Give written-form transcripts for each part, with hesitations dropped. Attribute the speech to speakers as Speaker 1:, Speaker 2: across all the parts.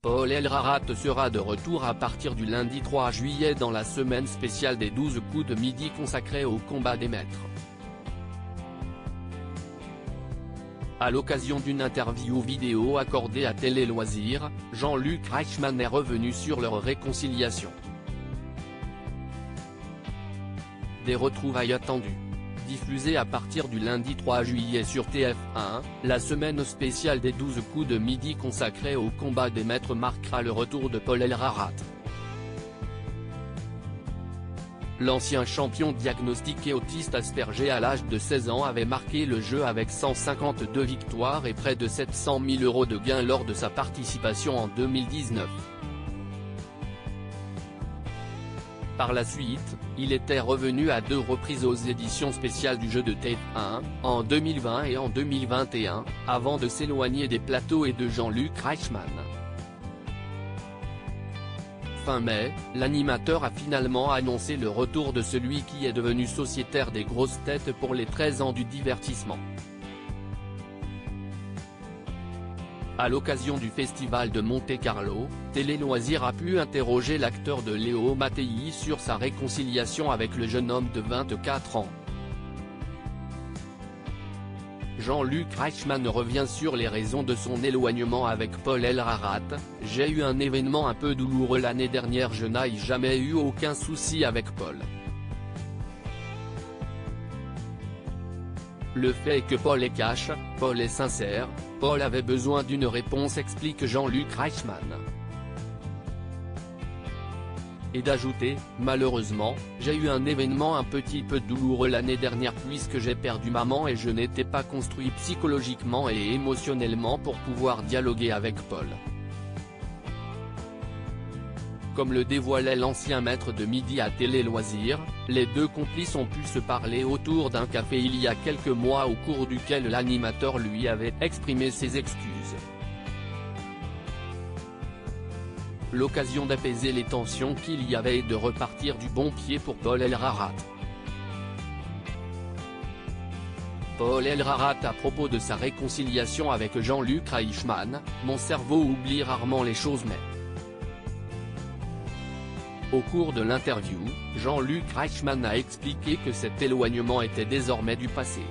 Speaker 1: Paul Elrarat sera de retour à partir du lundi 3 juillet dans la semaine spéciale des 12 coups de midi consacrée au combat des maîtres. À l'occasion d'une interview vidéo accordée à Télé Loisirs, Jean-Luc Reichmann est revenu sur leur réconciliation. Des retrouvailles attendues. Diffusée à partir du lundi 3 juillet sur TF1, la semaine spéciale des 12 coups de midi consacrée au combat des maîtres marquera le retour de Paul Elrarat. L'ancien champion diagnostiqué autiste Asperger à l'âge de 16 ans avait marqué le jeu avec 152 victoires et près de 700 000 € de gains lors de sa participation en 2019. Par la suite, il était revenu à 2 reprises aux éditions spéciales du jeu de TF1, en 2020 et en 2021, avant de s'éloigner des plateaux et de Jean-Luc Reichmann. Fin mai, l'animateur a finalement annoncé le retour de celui qui est devenu sociétaire des grosses têtes pour les 13 ans du divertissement. À l'occasion du festival de Monte-Carlo, Télé Loisirs a pu interroger l'acteur de Léo Mattei sur sa réconciliation avec le jeune homme de 24 ans. Jean-Luc Reichmann revient sur les raisons de son éloignement avec Paul Elrarat. « J'ai eu un événement un peu douloureux l'année dernière, je n'ai jamais eu aucun souci avec Paul. Le fait est que Paul est cash, Paul est sincère, Paul avait besoin d'une réponse », explique Jean-Luc Reichmann. Et d'ajouter, « Malheureusement, j'ai eu un événement un petit peu douloureux l'année dernière puisque j'ai perdu maman et je n'étais pas construit psychologiquement et émotionnellement pour pouvoir dialoguer avec Paul ». Comme le dévoilait l'ancien maître de midi à Télé Loisirs, les deux complices ont pu se parler autour d'un café il y a quelques mois au cours duquel l'animateur lui avait exprimé ses excuses. L'occasion d'apaiser les tensions qu'il y avait et de repartir du bon pied pour Paul Elrarat. Paul Elrarat à propos de sa réconciliation avec Jean-Luc Reichmann, « Mon cerveau oublie rarement les choses mais… ». Au cours de l'interview, Jean-Luc Reichmann a expliqué que cet éloignement était désormais du passé.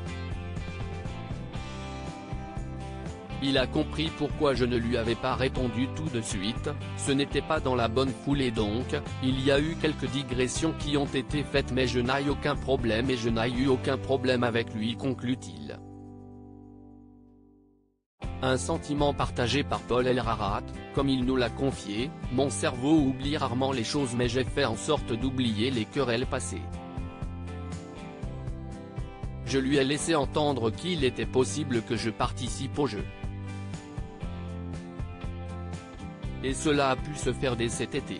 Speaker 1: Il a compris pourquoi je ne lui avais pas répondu tout de suite, ce n'était pas dans la bonne foulée donc, il y a eu quelques digressions qui ont été faites mais je n'ai aucun problème et je n'ai eu aucun problème avec lui, conclut-il. Un sentiment partagé par Paul Elrarat, comme il nous l'a confié, « Mon cerveau oublie rarement les choses mais j'ai fait en sorte d'oublier les querelles passées. Je lui ai laissé entendre qu'il était possible que je participe au jeu. Et cela a pu se faire dès cet été.